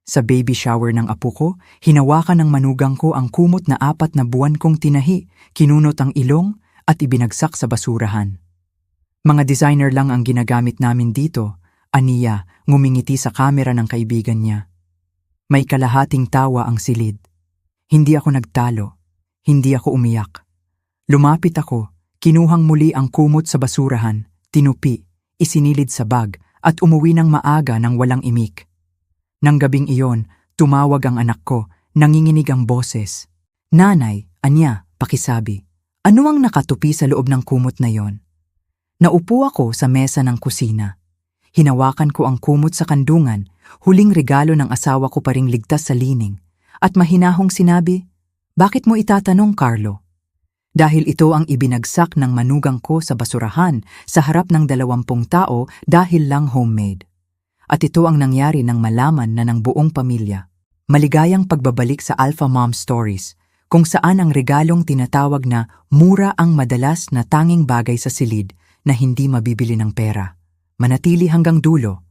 Sa baby shower ng apo ko, hinawakan ng manugang ko ang kumot na 4 na buwan kong tinahi, kinunot ang ilong at ibinagsak sa basurahan. Mga designer lang ang ginagamit namin dito, aniya, ngumingiti sa kamera ng kaibigan niya. May kalahating tawa ang silid. Hindi ako nagtalo, hindi ako umiyak. Lumapit ako, kinuhang muli ang kumot sa basurahan, tinupi, isinilid sa bag at umuwi ng maaga nang walang imik. Nang gabing iyon, tumawag ang anak ko, nanginginig ang boses. Nanay, anya, pakisabi, ano ang nakatupi sa loob ng kumot na yon? Naupo ako sa mesa ng kusina. Hinawakan ko ang kumot sa kandungan, huling regalo ng asawa ko pa ring ligtas sa lining. At mahinahong sinabi, bakit mo itatanong, Carlo? Dahil ito ang ibinagsak ng manugang ko sa basurahan sa harap ng 20 tao dahil lang homemade. At ito ang nangyari nang malaman na ng buong pamilya. Maligayang pagbabalik sa Alpha Mom Stories, kung saan ang regalong tinatawag na mura ang madalas na tanging bagay sa silid na hindi mabibili ng pera. Manatili hanggang dulo,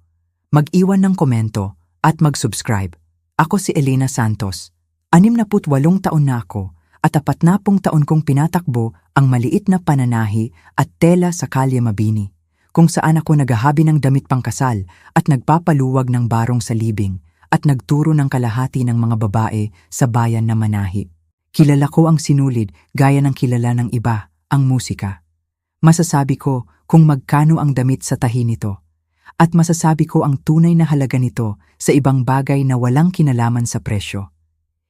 mag-iwan ng komento at mag-subscribe. Ako si Elena Santos, 68 taon na ako at 40 taon kong pinatakbo ang maliit na pananahi at tela sa Kalye Mabini, kung saan ako naghahabi ng damit pangkasal at nagpapaluwag ng barong sa libing at nagturo ng kalahati ng mga babae sa bayan na manahi. Kilala ko ang sinulid gaya ng kilala ng iba, ang musika. Masasabi ko kung magkano ang damit sa tahi nito. At masasabi ko ang tunay na halaga nito sa ibang bagay na walang kinalaman sa presyo.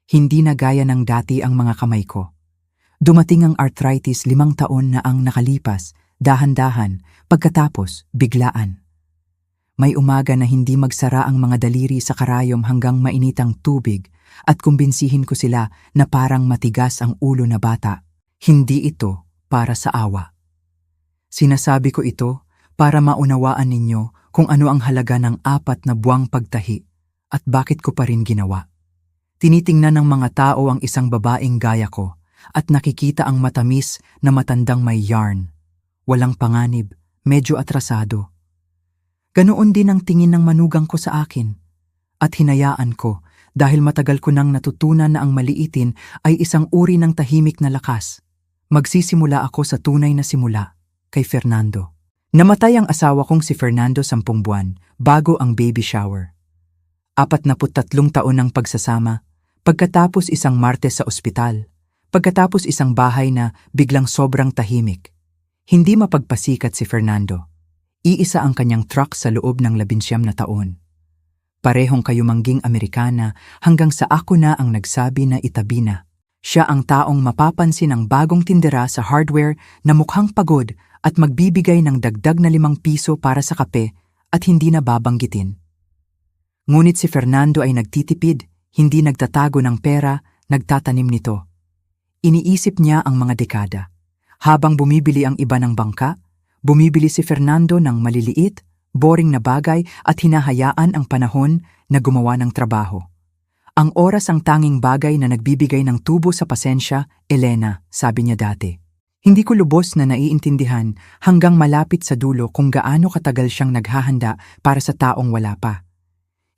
Hindi na gaya ng dati ang mga kamay ko. Dumating ang arthritis 5 taon na ang nakalipas, dahan-dahan, pagkatapos biglaan. May umaga na hindi magsara ang mga daliri sa karayom hanggang mainitang tubig at kumbinsihin ko sila na parang matigas ang ulo na bata. Hindi ito para sa awa. Sinasabi ko ito para maunawaan ninyo kung ano ang halaga ng 4 na buwang pagtahi at bakit ko pa rin ginawa. Tinitingnan ng mga tao ang isang babaeng gaya ko at nakikita ang matamis na matandang may yarn. Walang panganib, medyo atrasado. Ganoon din ang tingin ng manugang ko sa akin. At hinayaan ko dahil matagal ko nang natutunan na ang maliitin ay isang uri ng tahimik na lakas. Magsisimula ako sa tunay na simula, kay Fernando. Namatay ang asawa kong si Fernando 10 buwan bago ang baby shower. 43 taon ng pagsasama, pagkatapos isang Martes sa ospital, pagkatapos isang bahay na biglang sobrang tahimik. Hindi mapagpasikat si Fernando. Iisa ang kanyang truck sa loob ng 19 na taon. Parehong kayumangging Amerikana hanggang sa ako na ang nagsabi na itabi na. Siya ang taong mapapansin ang bagong tindera sa hardware na mukhang pagod at magbibigay ng dagdag na 5 piso para sa kape at hindi na babanggitin. Ngunit si Fernando ay nagtitipid, hindi nagtatago ng pera, nagtatanim nito. Iniisip niya ang mga dekada. Habang bumibili ang iba ng bangka, bumibili si Fernando ng maliliit, boring na bagay at hinahayaan ang panahon na gumawa ng trabaho. Ang oras ang tanging bagay na nagbibigay ng tubo sa pasensya, Elena, sabi niya dati. Hindi ko lubos na naiintindihan hanggang malapit sa dulo kung gaano katagal siyang naghahanda para sa taong wala pa.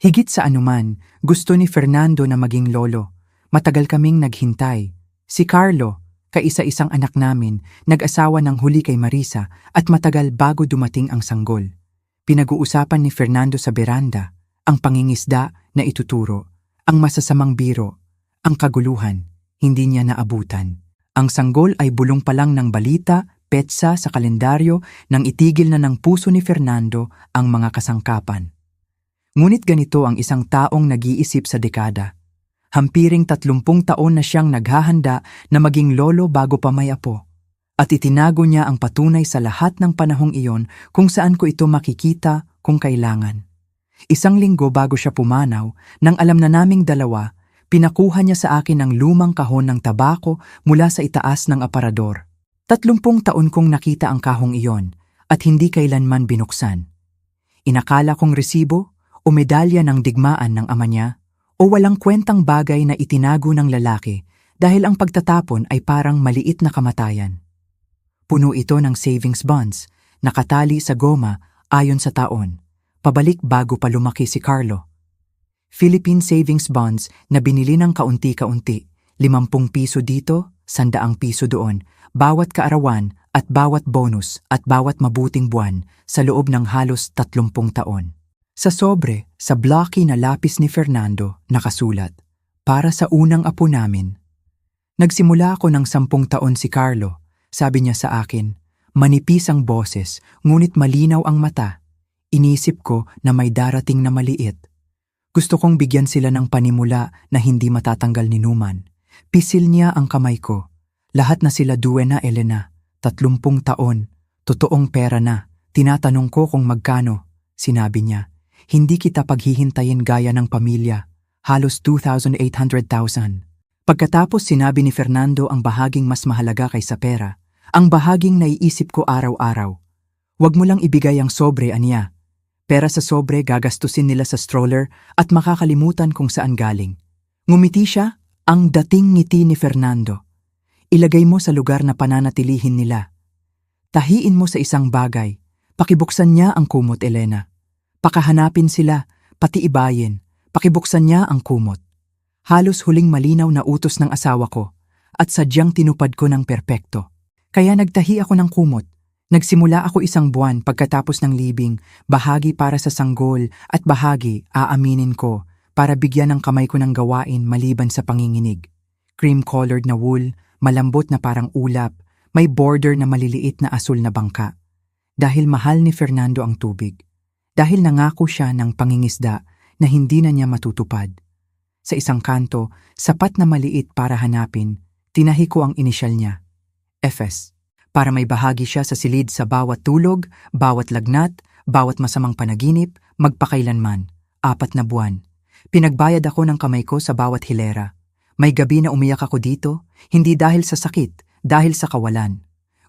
Higit sa anuman, gusto ni Fernando na maging lolo. Matagal kaming naghintay. Si Carlo, kaisa-isang anak namin, nag-asawa ng huli kay Marisa at matagal bago dumating ang sanggol. Pinag-uusapan ni Fernando sa beranda, ang pangingisda na ituturo, ang masasamang biro, ang kaguluhan, hindi niya naabutan. Ang sanggol ay bulong pa lang ng balita, petsa sa kalendaryo nang itigil na ng puso ni Fernando ang mga kasangkapan. Ngunit ganito ang isang taong nag-iisip sa dekada. Hampiring 30 taon na siyang naghahanda na maging lolo bago pa may apo. At itinago niya ang patunay sa lahat ng panahong iyon kung saan ko ito makikita kung kailangan. Isang linggo bago siya pumanaw, nang alam na naming dalawa, pinakuha niya sa akin ang lumang kahon ng tabako mula sa itaas ng aparador. 30 taon kong nakita ang kahong iyon at hindi kailanman binuksan. Inakala kong resibo o medalya ng digmaan ng ama niya, o walang kwentang bagay na itinago ng lalaki dahil ang pagtatapon ay parang maliit na kamatayan. Puno ito ng savings bonds, nakatali sa goma ayon sa taon, pabalik bago pa lumaki si Carlo. Philippine Savings Bonds na binili ng kaunti-kaunti, 50 piso dito, 100 piso doon, bawat kaarawan at bawat bonus at bawat mabuting buwan sa loob ng halos 30 taon. Sa sobre, sa blocky na lapis ni Fernando, nakasulat, para sa unang apo namin. Nagsimula ako ng 10 taon si Carlo. Sabi niya sa akin, manipis ang boses, ngunit malinaw ang mata. Inisip ko na may darating na maliit. Gusto kong bigyan sila ng panimula na hindi matatanggal ni Numan. Pisil niya ang kamay ko. Lahat na sila duwe na, Elena. 30 taon. Totoong pera na. Tinatanong ko kung magkano. Sinabi niya, hindi kita paghihintayin gaya ng pamilya. Halos 2,800,000. Pagkatapos sinabi ni Fernando ang bahaging mas mahalaga kaysa pera. Ang bahaging naiisip ko araw-araw. Huwag mo lang ibigay ang sobre, aniya. Pera sa sobre gagastusin nila sa stroller at makakalimutan kung saan galing. Ngumiti siya, ang dating ngiti ni Fernando. Ilagay mo sa lugar na pananatilihin nila. Tahiin mo sa isang bagay. Pakibuksan niya ang kumot, Elena. Pakahanapin sila, pati ibayin. Pakibuksan niya ang kumot. Halos huling malinaw na utos ng asawa ko at sadyang tinupad ko ng perpekto. Kaya nagtahi ako ng kumot. Nagsimula ako 1 buwan pagkatapos ng libing, bahagi para sa sanggol at bahagi, aaminin ko, para bigyan ng kamay ko ng gawain maliban sa panginginig. Cream-colored na wool, malambot na parang ulap, may border na maliliit na asul na bangka. Dahil mahal ni Fernando ang tubig. Dahil nangako siya ng pangingisda na hindi na niya matutupad. Sa isang kanto, sapat na maliit para hanapin, tinahi ko ang inisyal niya, FS. Para may bahagi siya sa silid sa bawat tulog, bawat lagnat, bawat masamang panaginip, magpakailanman. 4 na buwan. Pinagbayad ako ng kamay ko sa bawat hilera. May gabi na umiyak ako dito, hindi dahil sa sakit, dahil sa kawalan.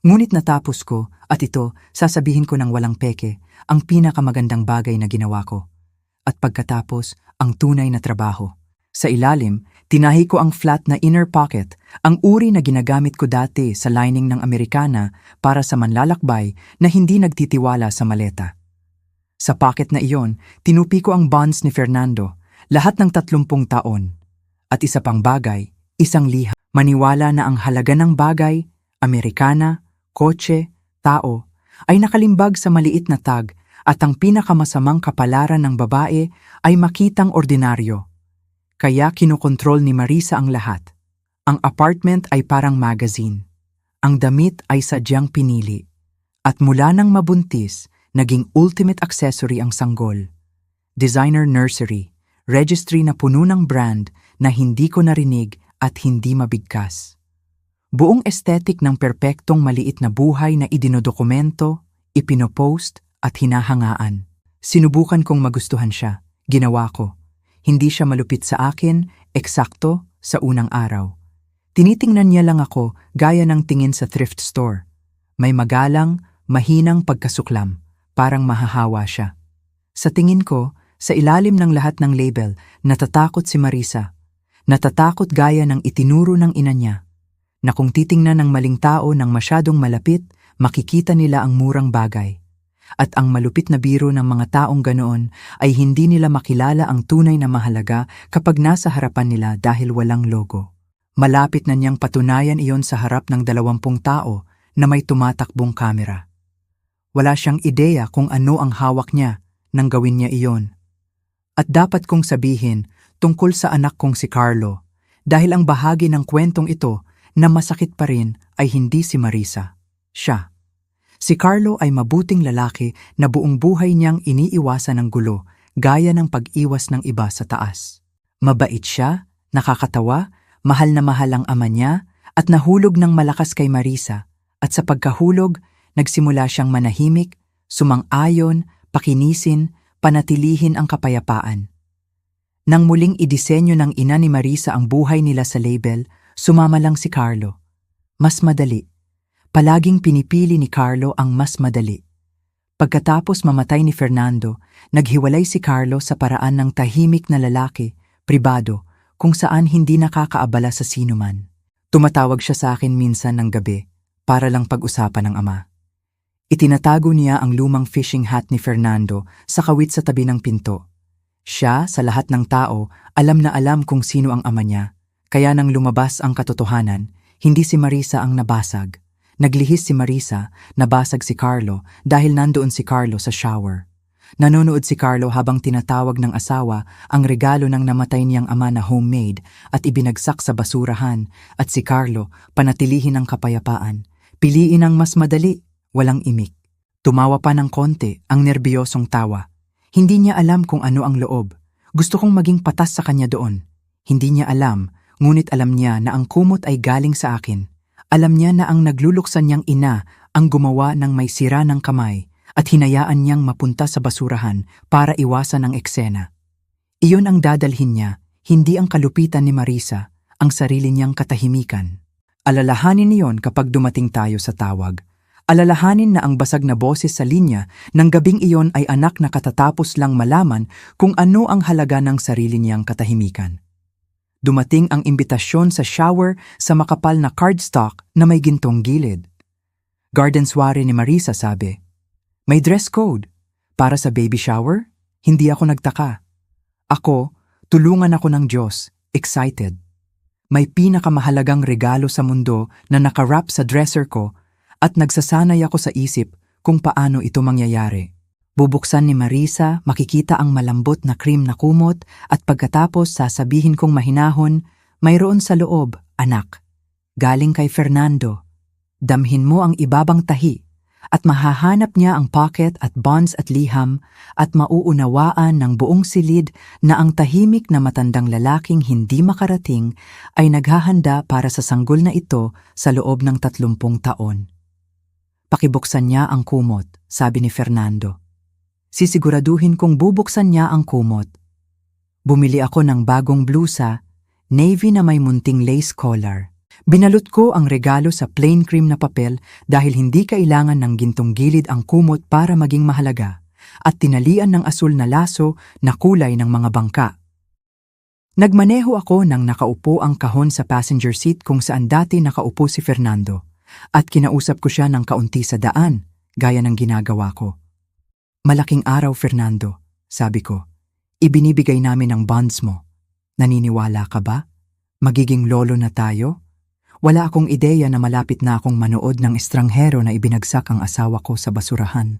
Ngunit natapos ko, at ito, sasabihin ko ng walang peke, ang pinakamagandang bagay na ginawa ko. At pagkatapos, ang tunay na trabaho. Sa ilalim, tinahi ko ang flat na inner pocket, ang uri na ginagamit ko dati sa lining ng Amerikana para sa manlalakbay na hindi nagtitiwala sa maleta. Sa pocket na iyon, tinupi ko ang bonds ni Fernando, lahat ng 30 taon. At isa pang bagay, isang liha. Maniwala na ang halaga ng bagay, Amerikana, kotse, tao, ay nakalimbag sa maliit na tag at ang pinakamasamang kapalaran ng babae ay makitang ordinaryo. Kaya kinokontrol ni Marisa ang lahat. Ang apartment ay parang magazine. Ang damit ay sadyang pinili. At mula nang mabuntis, naging ultimate accessory ang sanggol. Designer nursery, registry na puno ng brand na hindi ko narinig at hindi mabigkas. Buong aesthetic ng perpektong maliit na buhay na idinodokumento, ipinopost at hinahangaan. Sinubukan kong magustuhan siya. Ginawa ko. Hindi siya malupit sa akin, eksakto, sa unang araw. Tinitingnan niya lang ako gaya ng tingin sa thrift store. May magalang, mahinang pagkasuklam, parang mahahawa siya. Sa tingin ko, sa ilalim ng lahat ng label, natatakot si Marisa. Natatakot gaya ng itinuro ng ina niya. Na kung titingnan ng maling tao ng masyadong malapit, makikita nila ang murang bagay. At ang malupit na biro ng mga taong ganoon ay hindi nila makilala ang tunay na mahalaga kapag nasa harapan nila dahil walang logo. Malapit na niyang patunayan iyon sa harap ng 20 tao na may tumatakbong kamera. Wala siyang ideya kung ano ang hawak niya nang gawin niya iyon. At dapat kong sabihin tungkol sa anak kong si Carlo, dahil ang bahagi ng kwentong ito na masakit pa rin ay hindi si Marisa. Siya. Si Carlo ay mabuting lalaki na buong buhay niyang iniiwasan ng gulo gaya ng pag-iwas ng iba sa taas. Mabait siya, nakakatawa, mahal na mahal ang ama niya at nahulog ng malakas kay Marisa at sa pagkahulog, nagsimula siyang manahimik, sumang-ayon, pakinisin, panatilihin ang kapayapaan. Nang muling idisenyo ng ina ni Marisa ang buhay nila sa label, sumama lang si Carlo. Mas madali. Palaging pinipili ni Carlo ang mas madali. Pagkatapos mamatay ni Fernando, naghiwalay si Carlo sa paraan ng tahimik na lalaki, pribado, kung saan hindi nakakaabala sa sinuman. Tumatawag siya sa akin minsan ng gabi, para lang pag-usapan ng ama. Itinatago niya ang lumang fishing hat ni Fernando sa kawit sa tabi ng pinto. Siya, sa lahat ng tao, alam na alam kung sino ang ama niya. Kaya nang lumabas ang katotohanan, hindi si Marisa ang nabasag. Naglihis si Marisa, nabasag si Carlo dahil nandoon si Carlo sa shower. Nanonood si Carlo habang tinatawag ng asawa ang regalo ng namatay niyang ama na homemade at ibinagsak sa basurahan, at si Carlo panatilihin ang kapayapaan. Piliin ang mas madali, walang imik. Tumawa pa ng konti ang nerbiyosong tawa. Hindi niya alam kung ano ang loob. Gusto kong maging patas sa kanya doon. Hindi niya alam, ngunit alam niya na ang kumot ay galing sa akin. Alam niya na ang nagluluksan niyang ina ang gumawa ng may sira ng kamay at hinayaan niyang mapunta sa basurahan para iwasan ang eksena. Iyon ang dadalhin niya, hindi ang kalupitan ni Marisa, ang sarili niyang katahimikan. Alalahanin niyon kapag dumating tayo sa tawag. Alalahanin na ang basag na boses sa linya ng gabing iyon ay anak na katatapos lang malaman kung ano ang halaga ng sarili niyang katahimikan. Dumating ang imbitasyon sa shower sa makapal na cardstock na may gintong gilid. Garden soiree ni Marisa, sabi. May dress code. Para sa baby shower? Hindi ako nagtaka. Ako, tulungan ako ng Diyos, excited. May pinakamahalagang regalo sa mundo na nakarap sa dresser ko at nagsasanay ako sa isip kung paano ito mangyayari. Bubuksan ni Marisa, makikita ang malambot na cream na kumot at pagkatapos sasabihin kong mahinahon, mayroon sa loob, anak. Galing kay Fernando. Damhin mo ang ibabang tahi at mahahanap niya ang pocket at bonds at liham at mauunawaan ng buong silid na ang tahimik na matandang lalaking hindi makarating ay naghahanda para sa sanggol na ito sa loob ng 30 taon. Pakibuksan niya ang kumot, sabi ni Fernando. Sisiguraduhin kong bubuksan niya ang kumot. Bumili ako ng bagong blusa, navy na may munting lace collar. Binalot ko ang regalo sa plain cream na papel dahil hindi kailangan ng gintong gilid ang kumot para maging mahalaga, at tinalian ng asul na laso na kulay ng mga bangka. Nagmaneho ako nang nakaupo ang kahon sa passenger seat kung saan dati nakaupo si Fernando. At kinausap ko siya ng kaunti sa daan, gaya ng ginagawa ko. Malaking araw, Fernando, sabi ko. Ibinibigay namin ang bonds mo. Naniniwala ka ba? Magiging lolo na tayo? Wala akong ideya na malapit na akong manood ng estranghero na ibinagsak ang asawa ko sa basurahan.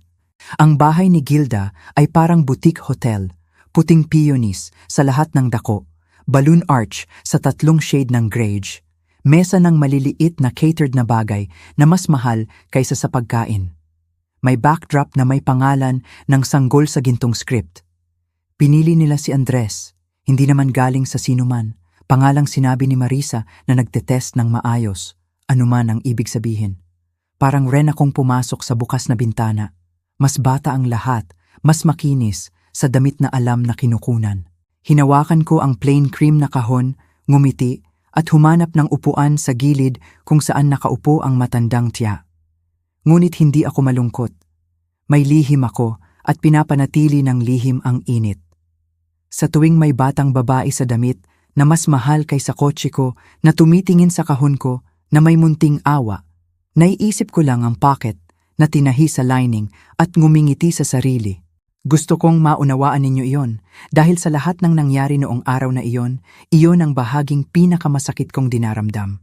Ang bahay ni Gilda ay parang boutique hotel, puting peonies sa lahat ng dako, balloon arch sa 3 shade ng grage, mesa ng maliliit na catered na bagay na mas mahal kaysa sa pagkain. May backdrop na may pangalan ng sanggol sa gintong script. Pinili nila si Andres, hindi naman galing sa sinuman. Pangalang sinabi ni Marisa na nagtetest ng maayos, anuman ang ibig sabihin. Parang ren akong pumasok sa bukas na bintana. Mas bata ang lahat, mas makinis, sa damit na alam na kinukunan. Hinawakan ko ang plain cream na kahon, ngumiti, at humanap ng upuan sa gilid kung saan nakaupo ang matandang tiya. Ngunit hindi ako malungkot. May lihim ako at pinapanatili ng lihim ang init. Sa tuwing may batang babae sa damit na mas mahal kaysa kotse ko na tumitingin sa kahon ko na may munting awa, naiisip ko lang ang pocket na tinahi sa lining at ngumingiti sa sarili. Gusto kong maunawaan ninyo iyon dahil sa lahat ng nangyari noong araw na iyon ang bahaging pinakamasakit kong dinaramdam.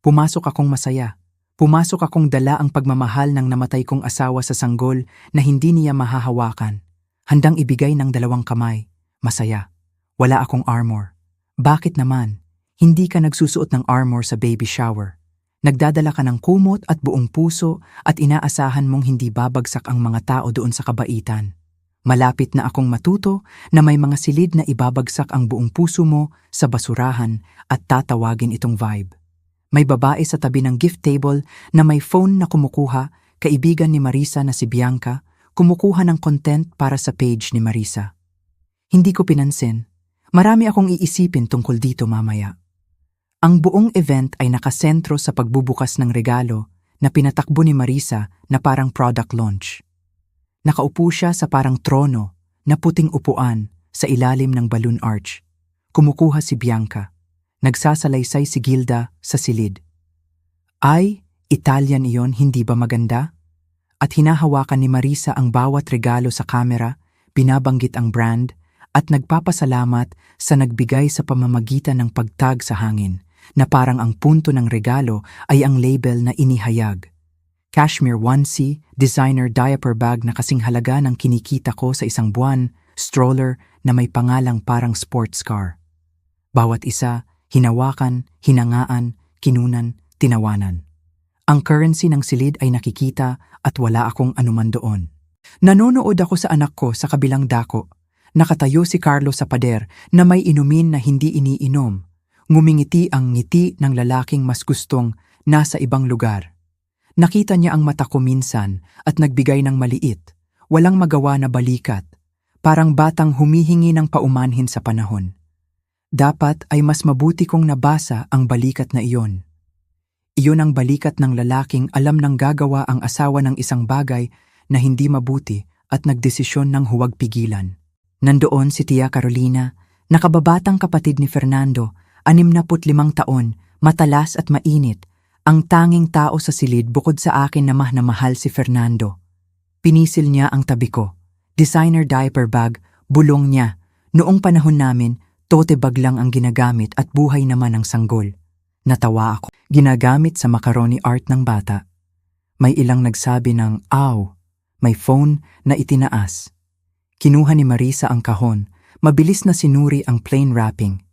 Pumasok akong masaya. Pumasok akong dala ang pagmamahal ng namatay kong asawa sa sanggol na hindi niya mahahawakan. Handang ibigay ng 2 kamay. Masaya. Wala akong armor. Bakit naman? Hindi ka nagsusuot ng armor sa baby shower. Nagdadala ka ng kumot at buong puso at inaasahan mong hindi babagsak ang mga tao doon sa kabaitan. Malapit na akong matuto na may mga silid na ibabagsak ang buong puso mo sa basurahan at tatawagin itong vibe. May babae sa tabi ng gift table na may phone na kumukuha, kaibigan ni Marisa na si Bianca, kumukuha ng content para sa page ni Marisa. Hindi ko pinansin. Marami akong iisipin tungkol dito mamaya. Ang buong event ay nakasentro sa pagbubukas ng regalo na pinatakbo ni Marisa na parang product launch. Nakaupo siya sa parang trono na puting upuan sa ilalim ng balloon arch. Kumukuha si Bianca. Nagsasalaysay si Gilda sa silid. Ay, Italian iyon, hindi ba maganda? At hinahawakan ni Marisa ang bawat regalo sa kamera, binabanggit ang brand, at nagpapasalamat sa nagbigay sa pamamagitan ng pagtag sa hangin, na parang ang punto ng regalo ay ang label na inihayag. Cashmere onesie, designer diaper bag na kasing halaga ng kinikita ko sa isang buwan, stroller na may pangalang parang sports car. Bawat isa, hinawakan, hinangaan, kinunan, tinawanan. Ang currency ng silid ay nakikita at wala akong anuman doon. Nanonood ako sa anak ko sa kabilang dako. Nakatayo si Carlo sa pader na may inumin na hindi iniinom. Ngumingiti ang ngiti ng lalaking mas gustong nasa ibang lugar. Nakita niya ang mata ko minsan at nagbigay ng maliit, walang magawa na balikat, parang batang humihingi ng paumanhin sa panahon. Dapat ay mas mabuti kong nabasa ang balikat na iyon. Iyon ang balikat ng lalaking alam nang gagawa ang asawa ng isang bagay na hindi mabuti at nagdesisyon ng huwag pigilan. Nandoon si Tia Carolina, nakababatang kapatid ni Fernando, 65 taon, matalas at mainit, ang tanging tao sa silid bukod sa akin na mahal si Fernando. Pinisil niya ang tabi ko. Designer diaper bag, bulong niya. Noong panahon namin, tote bag lang ang ginagamit at buhay naman ang sanggol. Natawa ako. Ginagamit sa macaroni art ng bata. May ilang nagsabi ng, "Aw!" May phone na itinaas. Kinuha ni Marisa ang kahon, mabilis na sinuri ang plain wrapping.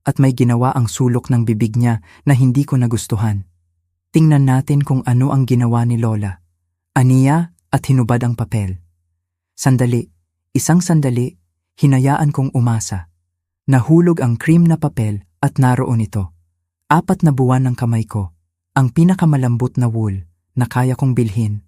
At may ginawa ang sulok ng bibig niya na hindi ko nagustuhan. Tingnan natin kung ano ang ginawa ni Lola. Aniya at hinubad ang papel. Sandali, isang sandali, hinayaan kong umasa. Nahulog ang cream na papel at naroon ito. 4 na buwan ng kamay ko. Ang pinakamalambot na wool na kaya kong bilhin.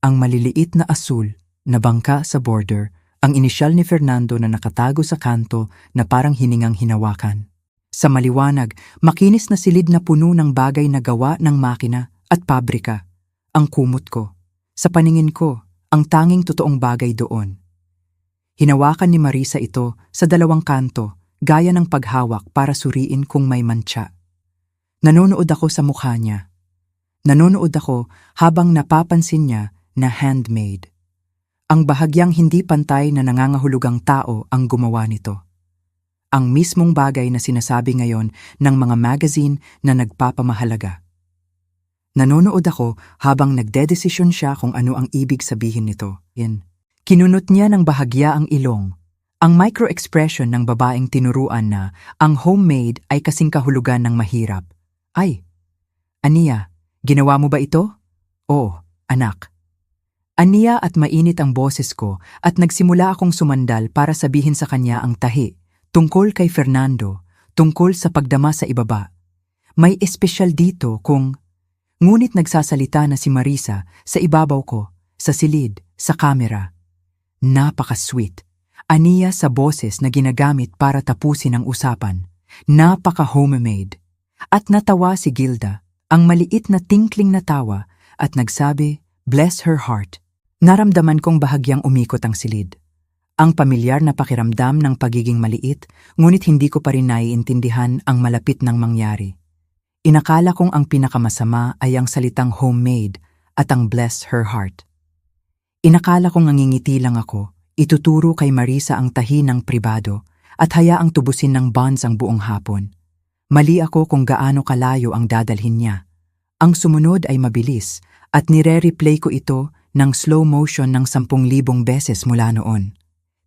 Ang maliliit na asul na bangka sa border, ang inisyal ni Fernando na nakatago sa kanto na parang hiningang hinawakan. Sa maliwanag, makinis na silid na puno ng bagay na gawa ng makina at pabrika. Ang kumot ko. Sa paningin ko, ang tanging totoong bagay doon. Hinawakan ni Marisa ito sa 2 kanto, gaya ng paghawak para suriin kung may mantsa. Nanonood ako sa mukha niya. Nanonood ako habang napapansin niya na handmade. Ang bahagyang hindi pantay na nangangahulugang tao ang gumawa nito. Ang mismong bagay na sinasabi ngayon ng mga magazine na nagpapamahalaga. Nanonood ako habang nagdedesisyon siya kung ano ang ibig sabihin nito. Kinunot niya ng bahagya ang ilong. Ang micro-expression ng babaeng tinuruan na ang homemade ay kasing kahulugan ng mahirap. Ay, Aniya, ginawa mo ba ito? Oo, anak. Aniya at mainit ang boses ko at nagsimula akong sumandal para sabihin sa kanya ang tahi. Tungkol kay Fernando, tungkol sa pagdama sa ibaba. May espesyal dito kung... Ngunit nagsasalita na si Marisa sa ibabaw ko, sa silid, sa kamera. Napaka-sweet. Aniya sa boses na ginagamit para tapusin ang usapan. Napaka-homemade. At natawa si Gilda, ang maliit na tinkling na tawa at nagsabi, "Bless her heart." Naramdaman kong bahagyang umikot ang silid. Ang pamilyar na pakiramdam ng pagiging maliit, ngunit hindi ko pa rin naiintindihan ang malapit ng mangyari. Inakala kong ang pinakamasama ay ang salitang homemade at ang bless her heart. Inakala kong ngingiti lang ako, ituturo kay Marisa ang tahi ng pribado at hayaang tubusin ng bonds ang buong hapon. Mali ako kung gaano kalayo ang dadalhin niya. Ang sumunod ay mabilis at nire-replay ko ito ng slow motion ng 10,000 beses mula noon.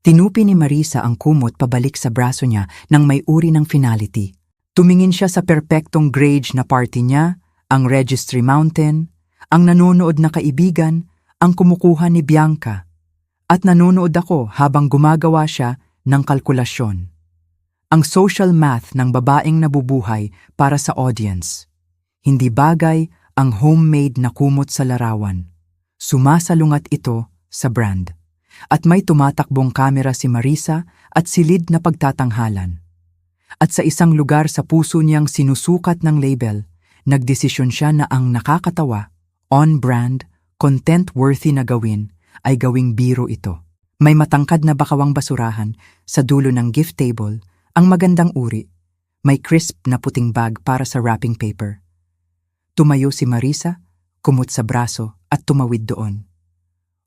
Tinupi ni Marisa ang kumot pabalik sa braso niya nang may uri ng finality. Tumingin siya sa perpektong grade na party niya, ang registry mountain, ang nanonood na kaibigan, ang kumukuha ni Bianca. At nanonood ako habang gumagawa siya ng kalkulasyon. Ang social math ng babaeng nabubuhay para sa audience. Hindi bagay ang homemade na kumot sa larawan. Sumasalungat ito sa brand. At may tumatakbong kamera si Marisa at silid na pagtatanghalan. At sa isang lugar sa puso niyang sinusukat ng label, nagdesisyon siya na ang nakakatawa, on-brand, content-worthy na gawin ay gawing biro ito. May matangkad na bakawang basurahan sa dulo ng gift table, ang magandang uri. May crisp na puting bag para sa wrapping paper. Tumayo si Marisa, kumot sa braso at tumawid doon.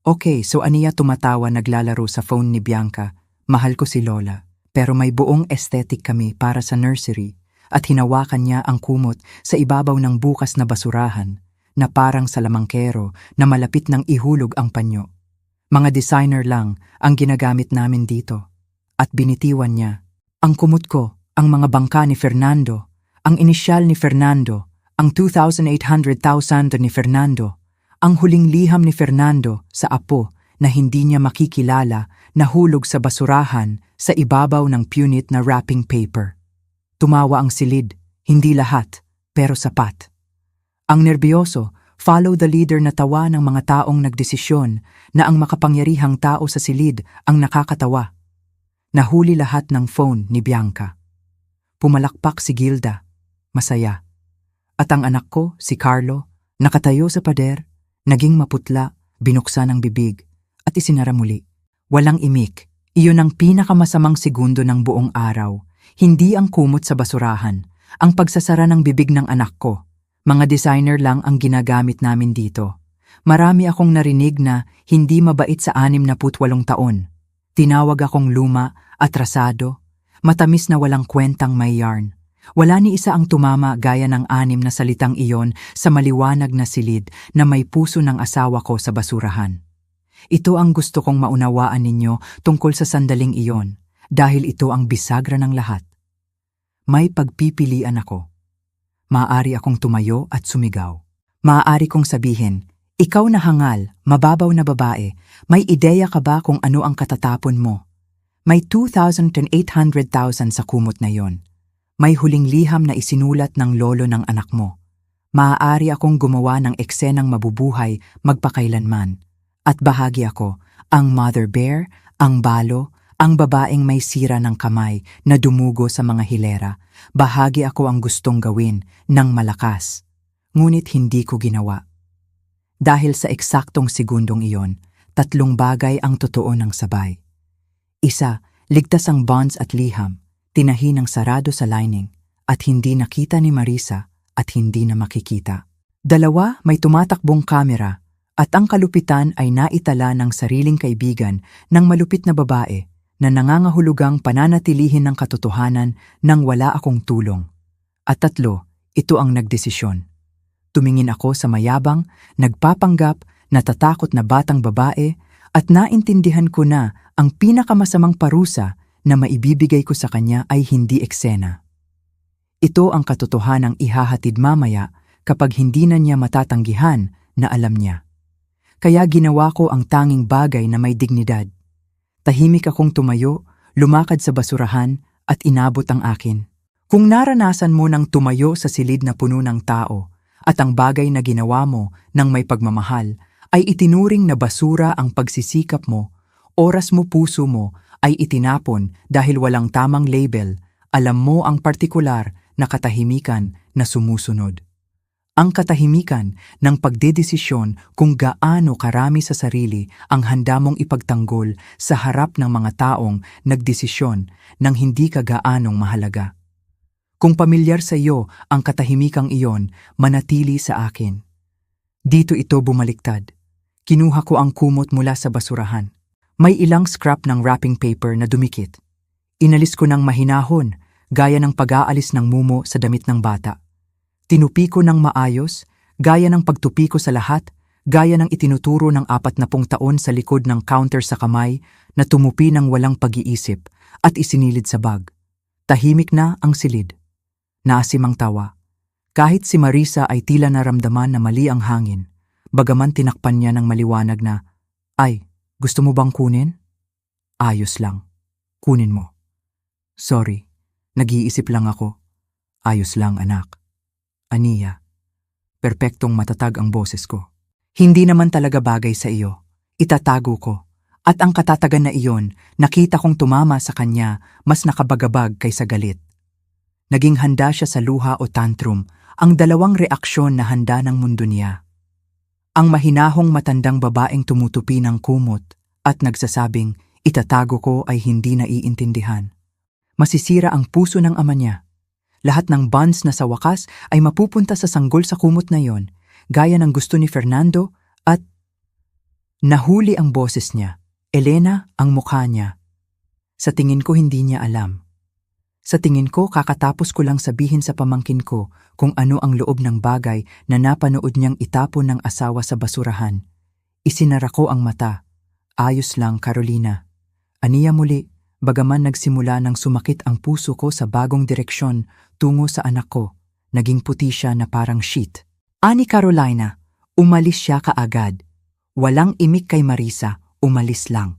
Okay, so Aniya tumatawa naglalaro sa phone ni Bianca. Mahal ko si Lola. Pero may buong aesthetic kami para sa nursery at hinawakan niya ang kumot sa ibabaw ng bukas na basurahan na parang salamangkero na malapit nang ihulog ang panyo. Mga designer lang ang ginagamit namin dito. At binitiwan niya. Ang kumot ko, ang mga bangka ni Fernando, ang inisyal ni Fernando, ang 2,800,000 ni Fernando, ang huling liham ni Fernando sa apo na hindi niya makikilala nahulog sa basurahan sa ibabaw ng punit na wrapping paper. Tumawa ang silid, hindi lahat, pero sapat. Ang nerbiyoso, follow the leader na tawa ng mga taong nagdesisyon na ang makapangyarihang tao sa silid ang nakakatawa. Nahuli lahat ng phone ni Bianca. Pumalakpak si Gilda, masaya. At ang anak ko, si Carlo, nakatayo sa pader, naging maputla, binuksan ang bibig, at isinara muli. Walang imik, iyon ang pinakamasamang segundo ng buong araw. Hindi ang kumot sa basurahan, ang pagsasara ng bibig ng anak ko. Mga designer lang ang ginagamit namin dito. Marami akong narinig na hindi mabait sa 68 taon. Tinawag akong luma, atrasado, matamis na walang kwentang may yarn. Wala ni isa ang tumama gaya ng 6 na salitang iyon sa maliwanag na silid na may puso ng asawa ko sa basurahan. Ito ang gusto kong maunawaan ninyo tungkol sa sandaling iyon dahil ito ang bisagra ng lahat. May pagpipilian ako. Maaari akong tumayo at sumigaw. Maaari kong sabihin, ikaw na hangal, mababaw na babae, may ideya ka ba kung ano ang katatapon mo? May 2,800,000 sa kumot na yon. May huling liham na isinulat ng lolo ng anak mo. Maaari akong gumawa ng eksenang mabubuhay magpakailanman. At bahagi ako, ang mother bear, ang balo, ang babaeng may sira ng kamay na dumugo sa mga hilera. Bahagi ako ang gustong gawin ng malakas. Ngunit hindi ko ginawa. Dahil sa eksaktong segundong iyon, 3 bagay ang totoo ng sabay. Isa, ligtas ang bonds at liham, tinahi ng sarado sa lining, at hindi nakita ni Marisa at hindi na makikita. 2, may tumatakbong kamera, at ang kalupitan ay naitala ng sariling kaibigan ng malupit na babae na nangangahulugang pananatilihin ng katotohanan nang wala akong tulong. At 3, ito ang nagdesisyon. Tumingin ako sa mayabang, nagpapanggap, natatakot na batang babae at naintindihan ko na ang pinakamasamang parusa na maibibigay ko sa kanya ay hindi eksena. Ito ang katotohanang ihahatid mamaya kapag hindi na niya matatanggihan na alam niya. Kaya ginawa ko ang tanging bagay na may dignidad. Tahimik akong tumayo, lumakad sa basurahan at inabot ang akin. Kung naranasan mo ng tumayo sa silid na puno ng tao at ang bagay na ginawa mo ng may pagmamahal ay itinuring na basura ang pagsisikap mo, oras mo, puso mo ay itinapon dahil walang tamang label, alam mo ang partikular na katahimikan na sumusunod. Ang katahimikan ng pagdedesisyon kung gaano karami sa sarili ang handa mong ipagtanggol sa harap ng mga taong nagdesisyon ng hindi ka gaanong mahalaga. Kung pamilyar sa iyo ang katahimikang iyon, manatili sa akin. Dito ito bumaliktad. Kinuha ko ang kumot mula sa basurahan. May ilang scrap ng wrapping paper na dumikit. Inalis ko ng mahinahon, gaya ng pag-aalis ng mumo sa damit ng bata. Tinupi ko ng maayos, gaya ng pagtupi ko sa lahat, gaya ng itinuturo ng 40 taon sa likod ng counter sa kamay na tumupi ng walang pag-iisip at isinilid sa bag. Tahimik na ang silid. Naasim ang tawa. Kahit si Marisa ay tila naramdaman na mali ang hangin, bagaman tinakpan niya ng maliwanag na, "Ay, gusto mo bang kunin?" "Ayos lang. Kunin mo." "Sorry, nag-iisip lang ako." "Ayos lang, anak." "Aniya." Perpektong matatag ang boses ko. "Hindi naman talaga bagay sa iyo. Itatago ko." At ang katatagan na iyon, nakita kong tumama sa kanya mas nakabagabag kaysa galit. Naging handa siya sa luha o tantrum, ang 2 reaksyon na handa ng mundo niya. Ang mahinahong matandang babaeng tumutupi ng kumot at nagsasabing, itatago ko ay hindi naiintindihan. Masisira ang puso ng ama niya. Lahat ng bonds na sa wakas ay mapupunta sa sanggol sa kumot na yon, gaya ng gusto ni Fernando at nahuli ang boses niya. Elena ang mukha niya. Sa tingin ko hindi niya alam. Sa tingin ko kakatapos ko lang sabihin sa pamangkin ko kung ano ang loob ng bagay na napanood niyang itapon ng asawa sa basurahan. Isinara ko ang mata. Ayos lang, Carolina. Aniya muli, bagaman nagsimula nang sumakit ang puso ko sa bagong direksyon tungo sa anak ko. Naging puti siya na parang sheet. Ani Carolina, umalis siya kaagad. Walang imik kay Marisa, umalis lang.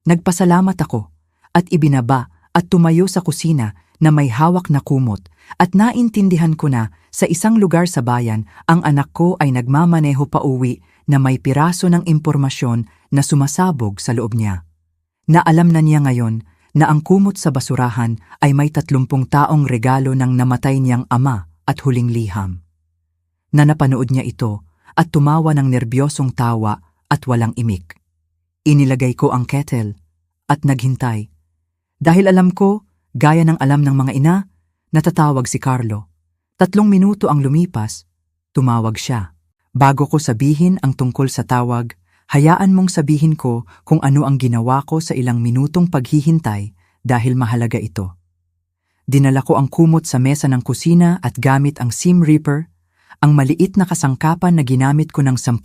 Nagpasalamat ako at ibinaba at tumayo sa kusina na may hawak na kumot at naintindihan ko na sa isang lugar sa bayan ang anak ko ay nagmamaneho pa uwi na may piraso ng impormasyon na sumasabog sa loob niya. Na alam na niya ngayon na ang kumot sa basurahan ay may 30 taong regalo ng namatay niyang ama at huling liham. Na napanood niya ito at tumawa ng nerbyosong tawa at walang imik. Inilagay ko ang kettle at naghintay. Dahil alam ko, gaya ng alam ng mga ina, natatawag si Carlo. 3 minuto ang lumipas, tumawag siya. Bago ko sabihin ang tungkol sa tawag, hayaan mong sabihin ko kung ano ang ginawa ko sa ilang minutong paghihintay dahil mahalaga ito. Dinala ko ang kumot sa mesa ng kusina at gamit ang seam ripper, ang maliit na kasangkapan na ginamit ko ng 10,000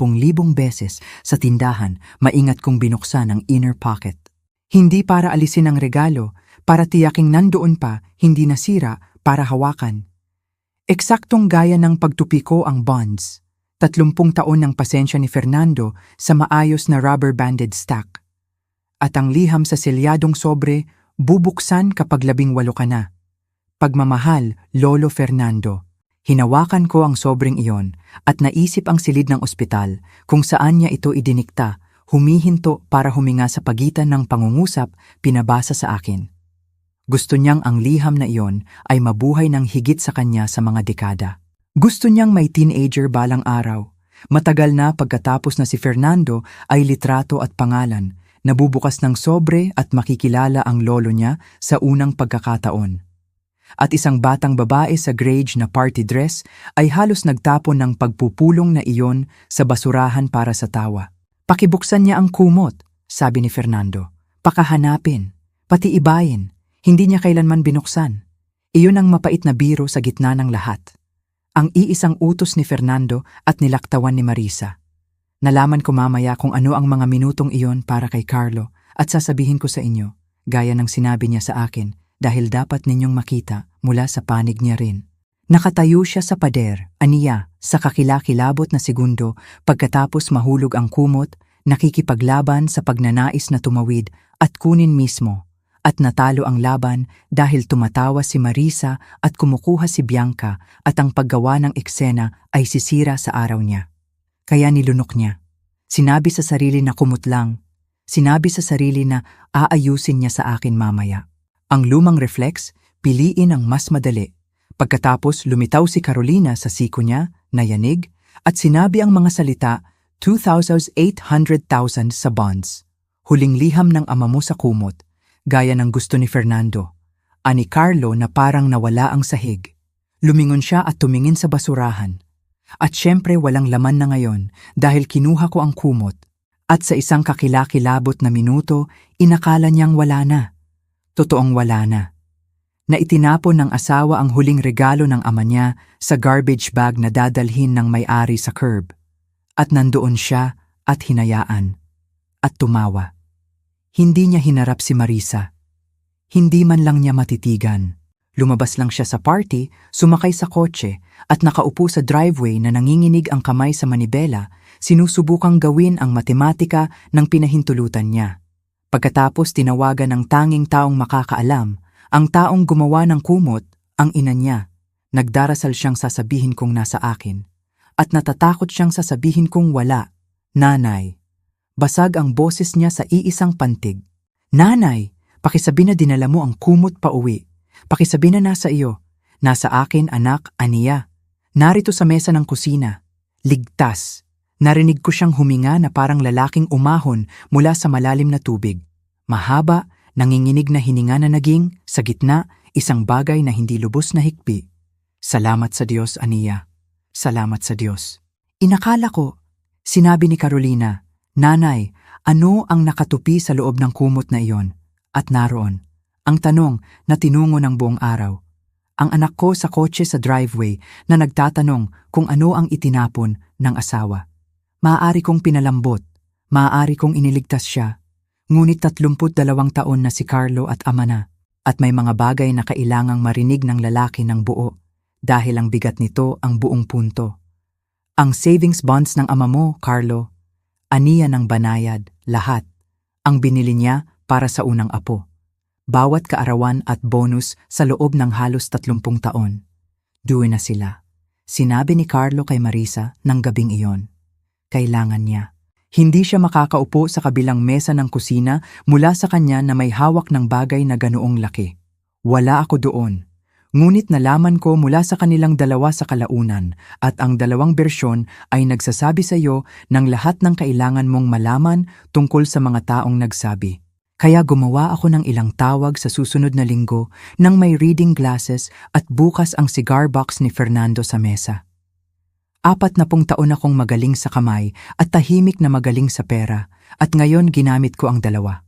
beses sa tindahan, maingat kong binuksan ang inner pocket. Hindi para alisin ang regalo, para tiyaking nandoon pa, hindi nasira, para hawakan. Eksaktong gaya ng pagtupi ko ang bonds. 30 taon ng pasensya ni Fernando sa maayos na rubber-banded stack. At ang liham sa selyadong sobre, bubuksan kapag 18 ka na. Pagmamahal, Lolo Fernando. Hinawakan ko ang sobreng iyon at naisip ang silid ng ospital kung saan niya ito idinikta. Humihinto para huminga sa pagitan ng pangungusap, pinabasa sa akin. Gusto niyang ang liham na iyon ay mabuhay ng higit sa kanya sa mga dekada. Gusto niyang may teenager balang araw. Matagal na pagkatapos na si Fernando ay litrato at pangalan, nabubukas ng sobre at makikilala ang lolo niya sa unang pagkakataon. At isang batang babae sa grade na party dress ay halos nagtapon ng pagpupulong na iyon sa basurahan para sa tawa. Pakibuksan niya ang kumot, sabi ni Fernando. Pakahanapin, pati ibayin, hindi niya kailanman binuksan. Iyon ang mapait na biro sa gitna ng lahat. Ang iisang utos ni Fernando at nilaktawan ni Marisa. Nalaman ko mamaya kung ano ang mga minutong iyon para kay Carlo at sasabihin ko sa inyo, gaya ng sinabi niya sa akin, dahil dapat ninyong makita mula sa panig niya rin. Nakatayo siya sa pader, aniya, sa kakilakilabot na segundo pagkatapos mahulog ang kumot, nakikipaglaban sa pagnanais na tumawid at kunin mismo. At natalo ang laban dahil tumatawa si Marisa at kumukuha si Bianca at ang paggawa ng eksena ay sisira sa araw niya. Kaya nilunok niya. Sinabi sa sarili na kumot lang. Sinabi sa sarili na aayusin niya sa akin mamaya. Ang lumang reflex, piliin ang mas madali. Pagkatapos lumitaw si Carolina sa siko niya, nayanig, at sinabi ang mga salita, 2,800,000 sa bonds. Huling liham ng ama mo sa kumot, gaya ng gusto ni Fernando. Ani Carlo na parang nawala ang sahig. Lumingon siya at tumingin sa basurahan. At syempre walang laman na ngayon dahil kinuha ko ang kumot. At sa isang kakilakilabot na minuto, inakala niyang wala na. Totoong wala na. Na itinapon ng asawa ang huling regalo ng ama niya sa garbage bag na dadalhin ng may-ari sa curb. At nandoon siya at hinayaan. At tumawa. Hindi niya hinarap si Marisa. Hindi man lang niya matitigan. Lumabas lang siya sa party, sumakay sa kotse, at nakaupo sa driveway na nanginginig ang kamay sa manibela, sinusubukang gawin ang matematika ng pinahintulutan niya. Pagkatapos tinawagan ng tanging taong makakaalam, ang taong gumawa ng kumot, ang ina niya. Nagdarasal siyang sasabihin kong nasa akin. At natatakot siyang sasabihin kong wala. Nanay. Basag ang boses niya sa iisang pantig. Nanay, pakisabi na dinala mo ang kumot pa uwi. Pakisabi na nasa iyo. Nasa akin, anak, aniya. Narito sa mesa ng kusina. Ligtas. Narinig ko siyang huminga na parang lalaking umahon mula sa malalim na tubig. Mahaba, nanginginig na hininga na naging, sa gitna, isang bagay na hindi lubos na hikbi. Salamat sa Diyos, aniya. Salamat sa Diyos. Inakala ko, sinabi ni Carolina, Nanay, ano ang nakatupi sa loob ng kumot na iyon? At naroon, Ang tanong na tinungo ng buong araw. Ang anak ko sa kotse sa driveway na nagtatanong kung ano ang itinapon ng asawa. Maaari kong pinalambot, maaari kong iniligtas siya. Ngunit 32 taon na si Carlo at ama na, at may mga bagay na kailangang marinig ng lalaki ng buo dahil ang bigat nito ang buong punto. Ang savings bonds ng ama mo, Carlo, aniya ng banayad, lahat. Ang binili niya para sa unang apo. Bawat kaarawan at bonus sa loob ng halos 30 taon. Due na sila. Sinabi ni Carlo kay Marisa ng gabing iyon. Kailangan niya. Hindi siya makakaupo sa kabilang mesa ng kusina mula sa kanya na may hawak ng bagay na ganoong laki. Wala ako doon. Ngunit nalaman ko mula sa kanilang dalawa sa kalaunan at ang dalawang bersyon ay nagsasabi sa iyo ng lahat ng kailangan mong malaman tungkol sa mga taong nagsabi. Kaya gumawa ako ng ilang tawag sa susunod na linggo nang may reading glasses at bukas ang cigar box ni Fernando sa mesa. 40 taon akong magaling sa kamay at tahimik na magaling sa pera at ngayon ginamit ko ang dalawa.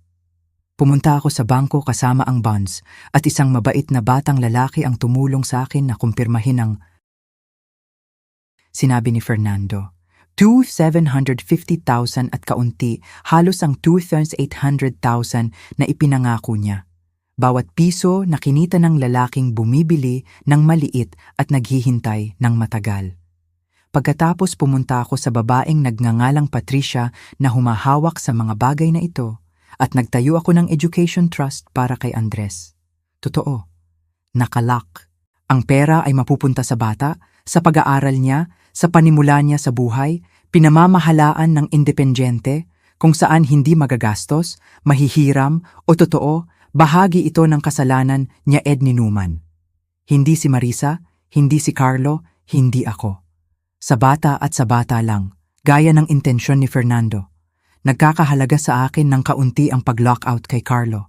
Pumunta ako sa bangko kasama ang bonds at isang mabait na batang lalaki ang tumulong sa akin na kumpirmahin ang sinabi ni Fernando. 2,750,000 at kaunti, halos ang 2,800,000 na ipinangako niya. Bawat piso na kinita ng lalaking bumibili ng maliit at naghihintay ng matagal. Pagkatapos pumunta ako sa babaeng nagngangalang Patricia na humahawak sa mga bagay na ito at nagtayo ako ng education trust para kay Andres. Totoo, nakalock. Ang pera ay mapupunta sa bata, sa pag-aaral niya, sa panimula niya sa buhay, pinamamahalaan ng independyente, kung saan hindi magagastos, mahihiram o totoo, bahagi ito ng kasalanan niya ni Numan. Hindi si Marisa, hindi si Carlo, hindi ako. Sa bata at sa bata lang, gaya ng intensyon ni Fernando. Nagkakahalaga sa akin ng kaunti ang pag-lockout kay Carlo.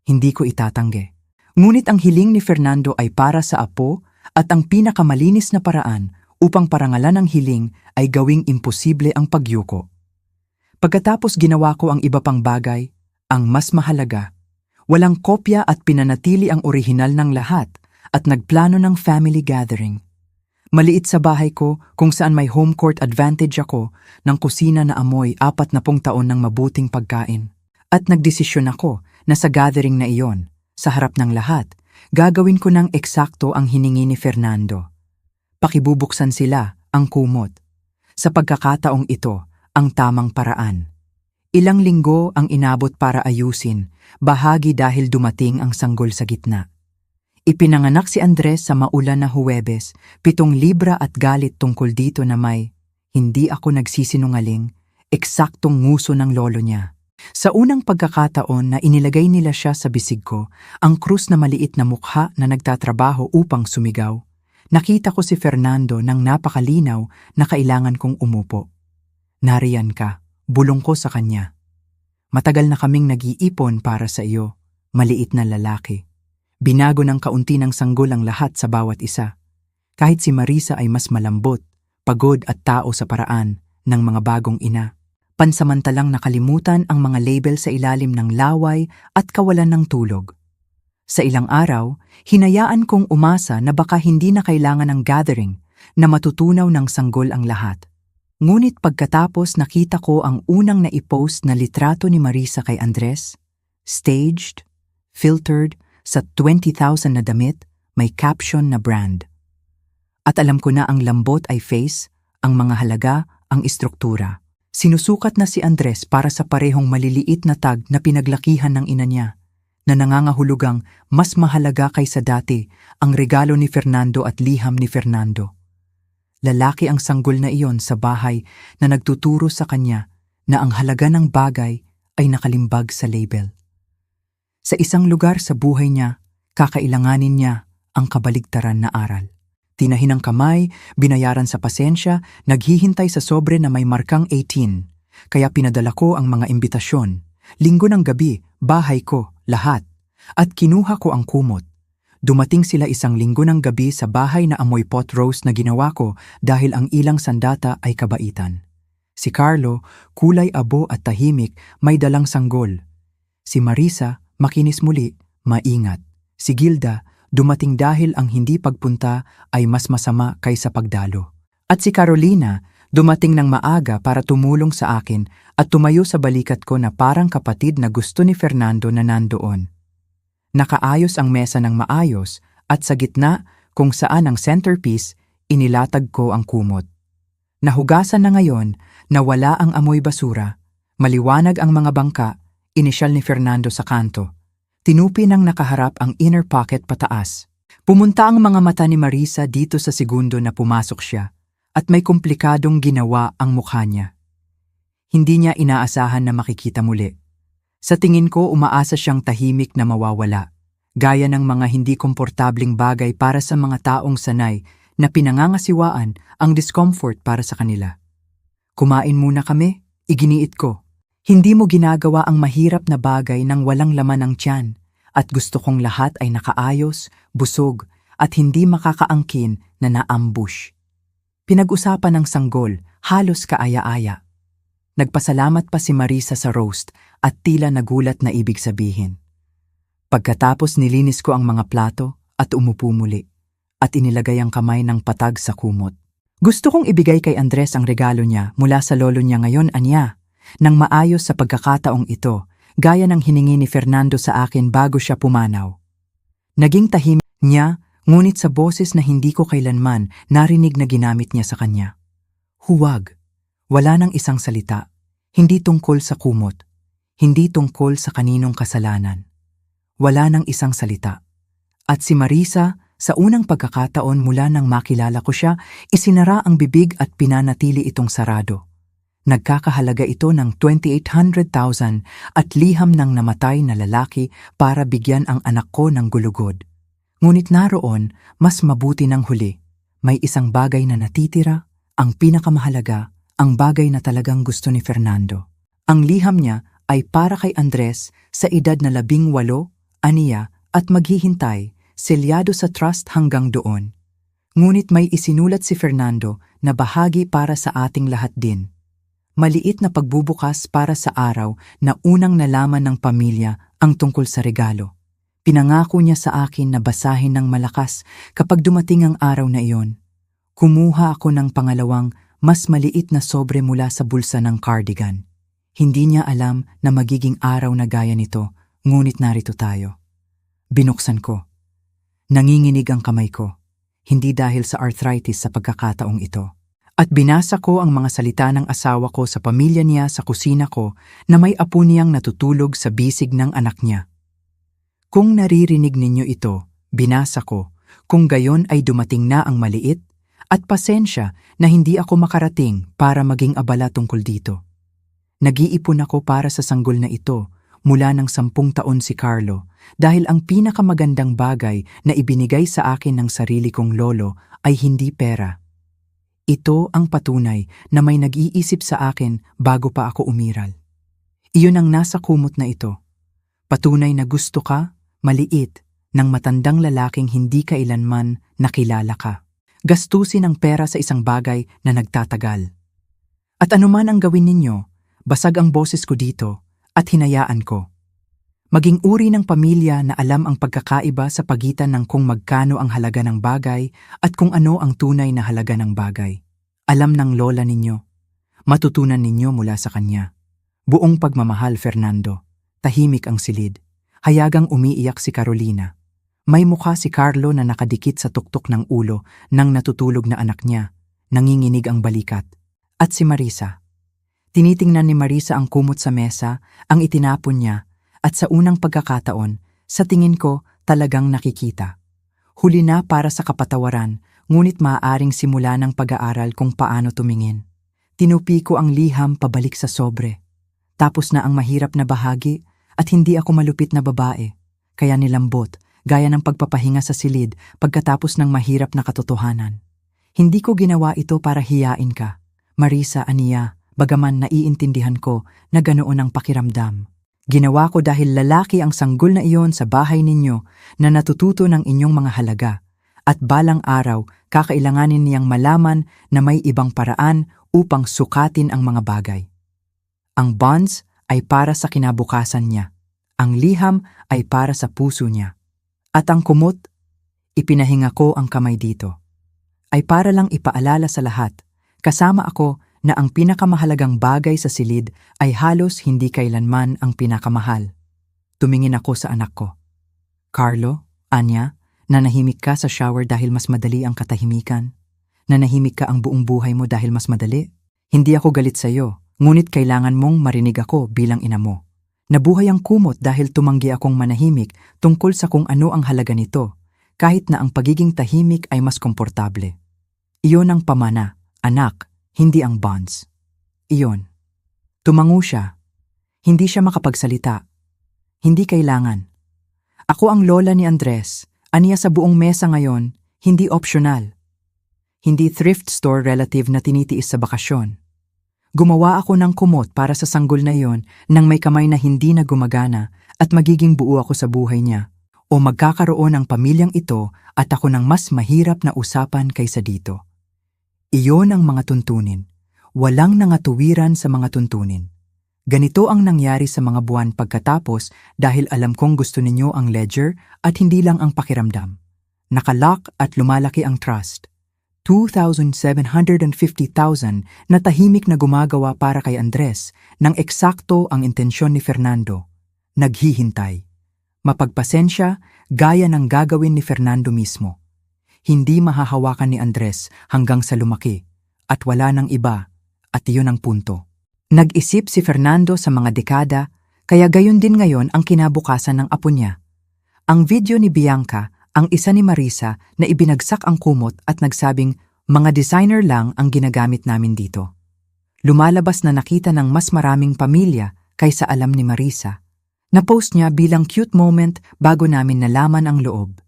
Hindi ko itatanggi. Ngunit ang hiling ni Fernando ay para sa apo at ang pinakamalinis na paraan upang parangalan ang hiling ay gawing imposible ang pagyuko. Pagkatapos ginawa ko ang iba pang bagay, ang mas mahalaga, walang kopya at pinanatili ang orihinal ng lahat at nagplano ng family gathering. Maliit sa bahay ko kung saan may home court advantage ako ng kusina na amoy 40 taon ng mabuting pagkain. At nagdesisyon ako na sa gathering na iyon, sa harap ng lahat, gagawin ko ng eksakto ang hiningi ni Fernando. Pakibubuksan sila ang kumot. Sa pagkakataong ito, ang tamang paraan. Ilang linggo ang inabot para ayusin, bahagi dahil dumating ang sanggol sa gitna. Ipinanganak si Andres sa maulan na Huwebes, 7 libra at galit tungkol dito na may, hindi ako nagsisinungaling, eksaktong nguso ng lolo niya. Sa unang pagkakataon na inilagay nila siya sa bisig ko, ang krus na maliit na mukha na nagtatrabaho upang sumigaw, nakita ko si Fernando nang napakalinaw na kailangan kong umupo. Nariyan ka, bulong ko sa kanya. Matagal na kaming nag-iipon para sa iyo, maliit na lalaki. Binago ng kaunti ng sanggol ang lahat sa bawat isa. Kahit si Marisa ay mas malambot, pagod at tao sa paraan ng mga bagong ina. Pansamantalang nakalimutan ang mga label sa ilalim ng laway at kawalan ng tulog. Sa ilang araw, hinayaan kong umasa na baka hindi na kailangan ng gathering na matutunaw ng sanggol ang lahat. Ngunit pagkatapos nakita ko ang unang naipost na litrato ni Marisa kay Andres, staged, filtered, sa 20,000 na damit, may caption na brand. At alam ko na ang lambot ay face, ang mga halaga, ang istruktura. Sinusukat na si Andres para sa parehong maliliit na tag na pinaglakihan ng ina niya, na nangangahulugang mas mahalaga kaysa dati ang regalo ni Fernando at liham ni Fernando. Lalaki ang sanggol na iyon sa bahay na nagtuturo sa kanya na ang halaga ng bagay ay nakalimbag sa label. Sa isang lugar sa buhay niya, kakailanganin niya ang kabaligtaran na aral. Tinahin ang kamay, binayaran sa pasensya, naghihintay sa sobre na may markang 18. Kaya pinadala ko ang mga imbitasyon. Linggo ng gabi, bahay ko, lahat. At kinuha ko ang kumot. Dumating sila isang linggo ng gabi sa bahay na amoy pot roast na ginawa ko dahil ang ilang sandata ay kabaitan. Si Carlo, kulay abo at tahimik, may dalang sanggol. Si Marisa, makinis muli, maingat. Si Gilda, dumating dahil ang hindi pagpunta ay mas masama kaysa pagdalo. At si Carolina, dumating ng maaga para tumulong sa akin at tumayo sa balikat ko na parang kapatid na gusto ni Fernando na nandoon. Nakaayos ang mesa ng maayos at sa gitna kung saan ang centerpiece, inilatag ko ang kumot. Nahugasan na ngayon na wala ang amoy basura, maliwanag ang mga bangka, inisyal ni Fernando sa kanto. Tinupi ng nakaharap ang inner pocket pataas. Pumunta ang mga mata ni Marisa dito sa segundo na pumasok siya at may komplikadong ginawa ang mukha niya. Hindi niya inaasahan na makikita muli. Sa tingin ko umaasa siyang tahimik na mawawala, gaya ng mga hindi komportabling bagay para sa mga taong sanay na pinangangasiwaan ang discomfort para sa kanila. Kumain muna kami, iginiit ko. Hindi mo ginagawa ang mahirap na bagay nang walang laman ang tiyan at gusto kong lahat ay nakaayos, busog at hindi makakaangkin na naambush. Pinag-usapan ng sanggol, halos kaaya-aya. Nagpasalamat pa si Marisa sa roast at tila nagulat na ibig sabihin. Pagkatapos nilinis ko ang mga plato at umupo muli at inilagay ang kamay ng patag sa kumot. Gusto kong ibigay kay Andres ang regalo niya mula sa lolo niya ngayon, anya. Nang maayos sa pagkakataong ito, gaya ng hiningi ni Fernando sa akin bago siya pumanaw. Naging tahimik niya, ngunit sa boses na hindi ko kailanman narinig na ginamit niya sa kanya. Huwag. Wala nang isang salita. Hindi tungkol sa kumot. Hindi tungkol sa kaninong kasalanan. Wala nang isang salita. At si Marisa, sa unang pagkakataon mula nang makilala ko siya, isinara ang bibig at pinanatili itong sarado. Nagkakahalaga ito ng 2,800,000 at liham ng namatay na lalaki para bigyan ang anak ko ng gulugod. Ngunit naroon, mas mabuti ng huli. May isang bagay na natitira, ang pinakamahalaga, ang bagay na talagang gusto ni Fernando. Ang liham niya ay para kay Andres sa edad na 18, aniya at maghihintay, selyado sa trust hanggang doon. Ngunit may isinulat si Fernando na bahagi para sa ating lahat din. Maliit na pagbubukas para sa araw na unang nalaman ng pamilya ang tungkol sa regalo. Pinangako niya sa akin na basahin ng malakas kapag dumating ang araw na iyon. Kumuha ako ng pangalawang mas maliit na sobre mula sa bulsa ng cardigan. Hindi niya alam na magiging araw na gaya nito, ngunit narito tayo. Binuksan ko. Nanginginig ang kamay ko, hindi dahil sa arthritis sa pagkakataong ito. At binasa ko ang mga salita ng asawa ko sa pamilya niya sa kusina ko na may apo niyang natutulog sa bisig ng anak niya. Kung naririnig ninyo ito, binasa ko, kung gayon ay dumating na ang maliit, at pasensya na hindi ako makarating para maging abala tungkol dito. Nag-iipon ako para sa sanggol na ito mula ng 10 taon si Carlo dahil ang pinakamagandang bagay na ibinigay sa akin ng sarili kong lolo ay hindi pera. Ito ang patunay na may nag-iisip sa akin bago pa ako umiral. Iyon ang nasa kumot na ito. Patunay na gusto ka, maliit, ng matandang lalaking hindi kailanman nakilala ka. Gastusin ang pera sa isang bagay na nagtatagal. At anuman ang gawin ninyo, basag ang boses ko dito at hinayaan ko. Maging uri ng pamilya na alam ang pagkakaiba sa pagitan ng kung magkano ang halaga ng bagay at kung ano ang tunay na halaga ng bagay. Alam ng lola ninyo. Matutunan ninyo mula sa kanya. Buong pagmamahal, Fernando. Tahimik ang silid. Hayagang umiiyak si Carolina. May mukha si Carlo na nakadikit sa tuktok ng ulo ng natutulog na anak niya. Nanginginig ang balikat. At si Marisa. Tinitingnan ni Marisa ang kumot sa mesa, ang itinapon niya, at sa unang pagkakataon, sa tingin ko talagang nakikita. Huli na para sa kapatawaran, ngunit maaaring simula ng pag-aaral kung paano tumingin. Tinupi ko ang liham pabalik sa sobre. Tapos na ang mahirap na bahagi at hindi ako malupit na babae, kaya nilambot, gaya ng pagpapahinga sa silid pagkatapos ng mahirap na katotohanan. Hindi ko ginawa ito para hiyain ka, Marisa, aniya, bagaman naiintindihan ko na ganoon ang pakiramdam. Ginawa ko dahil lalaki ang sanggol na iyon sa bahay ninyo na natututo ng inyong mga halaga at balang araw kakailanganin niyang malaman na may ibang paraan upang sukatin ang mga bagay. Ang bonds ay para sa kinabukasan niya Ang liham ay para sa puso niya. At ang kumot, ipinahinga ko ang kamay dito, ay para lang ipaalala sa lahat, kasama ako, na ang pinakamahalagang bagay sa silid ay halos hindi kailanman ang pinakamahal. Tumingin ako sa anak ko. Carlo, Anya, nanahimik ka sa shower dahil mas madali ang katahimikan? Nanahimik ka ang buong buhay mo dahil mas madali? Hindi ako galit sa iyo, ngunit kailangan mong marinig ako bilang ina mo. Nabuhay ang kumot dahil tumanggi akong manahimik tungkol sa kung ano ang halaga nito, kahit na ang pagiging tahimik ay mas komportable. Iyon ang pamana, anak, hindi ang bonds. Iyon. Tumango siya. Hindi siya makapagsalita. Hindi kailangan. Ako ang lola ni Andres, aniya sa buong mesa ngayon, hindi optional. Hindi thrift store relative na tinitiis sa bakasyon. Gumawa ako ng kumot para sa sanggol na iyon nang may kamay na hindi na gumagana at magiging buo ako sa buhay niya o magkakaroon ng pamilyang ito at ako ng mas mahirap na usapan kaysa dito. Iyon ang mga tuntunin. Walang nangatuwiran sa mga tuntunin. Ganito ang nangyari sa mga buwan pagkatapos dahil alam kong gusto ninyo ang ledger at hindi lang ang pakiramdam. Nakalock at lumalaki ang trust. 2,750,000 na tahimik na gumagawa para kay Andres nang eksakto ang intensyon ni Fernando. Naghihintay. Mapagpasensya gaya ng gagawin ni Fernando mismo. Hindi mahahawakan ni Andres hanggang sa lumaki at wala ng iba at iyon ang punto. Nag-isip si Fernando sa mga dekada kaya gayon din ngayon ang kinabukasan ng apo niya. Ang video ni Bianca, ang isa ni Marisa na ibinagsak ang kumot at nagsabing mga designer lang ang ginagamit namin dito. Lumalabas na nakita ng mas maraming pamilya kaysa alam ni Marisa. Na-post niya bilang cute moment bago namin nalaman ang loob.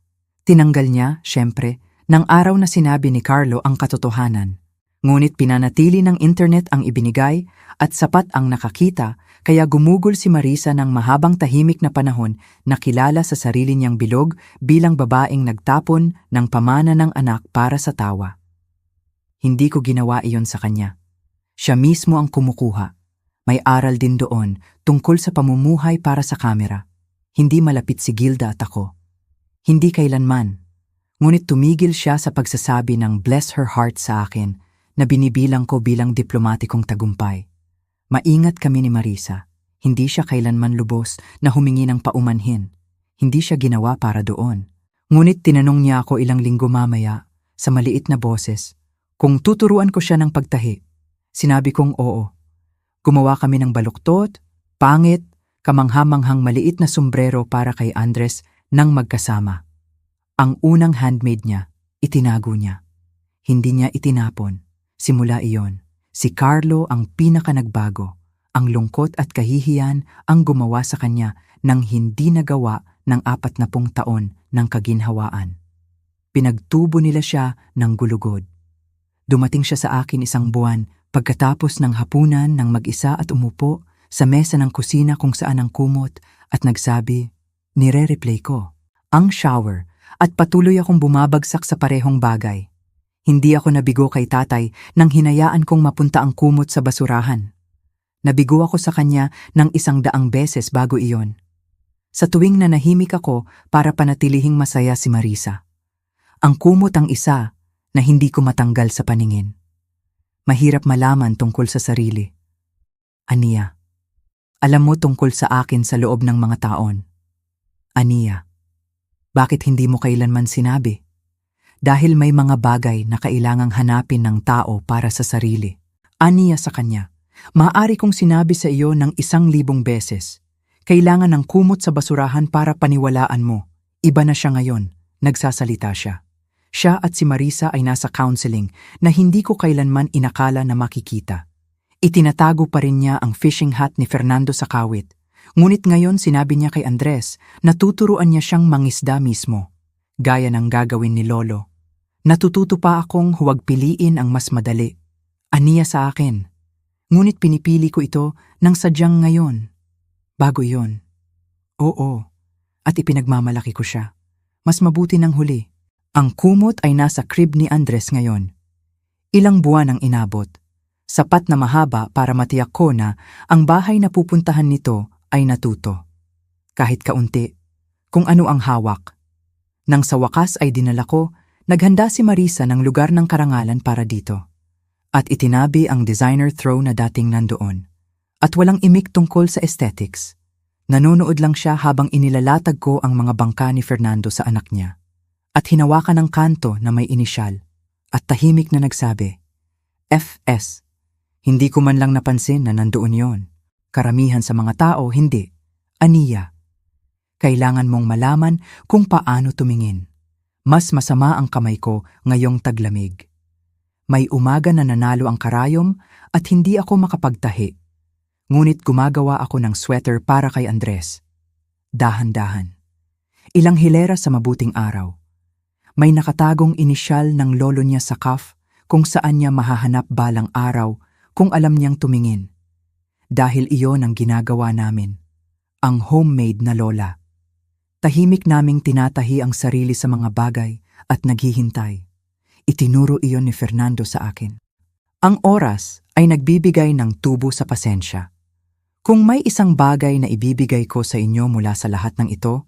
Tinanggal niya, syempre, ng araw na sinabi ni Carlo ang katotohanan. Ngunit pinanatili ng internet ang ibinigay at sapat ang nakakita kaya gumugol si Marisa ng mahabang tahimik na panahon na kilala sa sarili niyang bilog bilang babaeng nagtapon ng pamana ng anak para sa tawa. Hindi ko ginawa iyon sa kanya. Siya mismo ang kumukuha. May aral din doon tungkol sa pamumuhay para sa kamera. Hindi malapit si Gilda at ako. Hindi kailanman. Ngunit tumigil siya sa pagsasabi ng bless her heart sa akin na binibilang ko bilang diplomatikong tagumpay. Maingat kami ni Marisa. Hindi siya kailanman lubos na humingi ng paumanhin. Hindi siya ginawa para doon. Ngunit tinanong niya ako ilang linggo mamaya sa maliit na boses kung tuturuan ko siya ng pagtahi. Sinabi kong oo. Gumawa kami ng baluktot, pangit, kamangha-manghang maliit na sombrero para kay Andres nang magkasama. Ang unang handmade niya, itinago niya. Hindi niya itinapon. Simula iyon, si Carlo ang pinaka-nagbago. Ang lungkot at kahihiyan ang gumawa sa kanya nang hindi nagawa ng 40 taon ng kaginhawaan. Pinagtubo nila siya ng gulugod. Dumating siya sa akin isang buwan pagkatapos ng hapunan ng mag-isa at umupo sa mesa ng kusina kung saan ang kumot at nagsabi, nire-replay ko ang shower at patuloy akong bumabagsak sa parehong bagay. Hindi ako nabigo kay tatay nang hinayaan kong mapunta ang kumot sa basurahan. Nabigo ako sa kanya ng 100 beses bago iyon. Sa tuwing nanahimik ako para panatilihing masaya si Marisa. Ang kumot ang isa na hindi ko matanggal sa paningin. Mahirap malaman tungkol sa sarili. Ania, alam mo tungkol sa akin sa loob ng mga taon. Ania, bakit hindi mo kailanman sinabi? Dahil may mga bagay na kailangang hanapin ng tao para sa sarili. Aniya sa kanya, maaari kong sinabi sa iyo ng 1,000 beses. Kailangan ng kumot sa basurahan para paniwalaan mo. Iba na siya ngayon, nagsasalita siya. Siya at si Marisa ay nasa counseling na hindi ko kailanman inakala na makikita. Itinatago pa rin niya ang fishing hat ni Fernando sa kawit. Ngunit ngayon sinabi niya kay Andres na tuturuan niya siyang mangisda mismo. Gaya ng gagawin ni Lolo. Natututo pa akong huwag piliin ang mas madali. Aniya sa akin. Ngunit pinipili ko ito ng sadyang ngayon. Bago iyon. Oo. At ipinagmamalaki ko siya. Mas mabuti ng huli. Ang kumot ay nasa crib ni Andres ngayon. Ilang buwan ang inabot. Sapat na mahaba para matiyak ko na ang bahay na pupuntahan nito ay natuto. kahit kaunti, kung ano ang hawak. Nang sa wakas ay dinala ko, naghanda si Marisa ng lugar ng karangalan para dito. At itinabi ang designer throw na dating nandoon. At walang imik tungkol sa aesthetics. Nanonood lang siya habang inilalatag ko ang mga bangka ni Fernando sa anak niya. At hinawakan ng kanto na may inisyal. At tahimik na nagsabi, FS. Hindi ko man lang napansin na nandoon yon. Karamihan sa mga tao, hindi. Aniya. Kailangan mong malaman kung paano tumingin. Mas masama ang kamay ko ngayong taglamig. May umaga na nanalo ang karayom at hindi ako makapagtahi. Ngunit gumagawa ako ng sweater para kay Andres. Dahan-dahan. Ilang hilera sa mabuting araw. May nakatagong inisyal ng lolo niya sa cuff kung saan niya mahahanap balang araw kung alam niyang tumingin. Dahil iyon ang ginagawa namin. Ang homemade na lola. Tahimik naming tinatahi ang sarili sa mga bagay at naghihintay. Itinuro iyon ni Fernando sa akin. Ang oras ay nagbibigay ng tubo sa pasensya. Kung may isang bagay na ibibigay ko sa inyo mula sa lahat ng ito,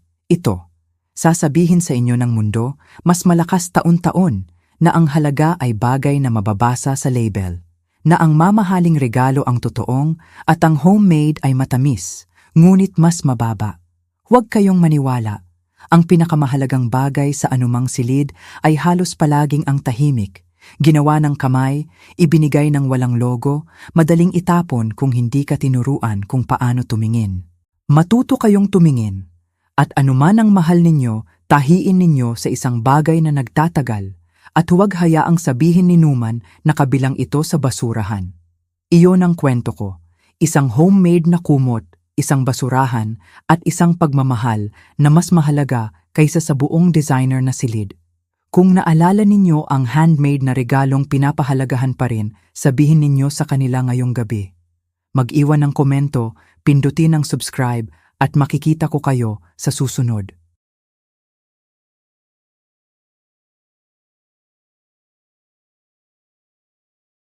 sasabihin sa inyo ng mundo, mas malakas taon-taon na ang halaga ay bagay na mababasa sa label, na ang mamahaling regalo ang totoong at ang homemade ay matamis, ngunit mas mababa. Huwag kayong maniwala. Ang pinakamahalagang bagay sa anumang silid ay halos palaging ang tahimik. Ginawa ng kamay, ibinigay ng walang logo, madaling itapon kung hindi ka tinuruan kung paano tumingin. Matuto kayong tumingin, at anuman ang mahal ninyo, tahiin ninyo sa isang bagay na nagtatagal, at huwag hayaang sabihin ni Numan na kabilang ito sa basurahan. Iyon ang kwento ko, isang homemade na kumot, isang basurahan, at isang pagmamahal na mas mahalaga kaysa sa buong designer na silid. Kung naalala ninyo ang handmade na regalong pinapahalagahan pa rin, sabihin ninyo sa kanila ngayong gabi. Mag-iwan ng komento, pindutin ang subscribe at makikita ko kayo sa susunod.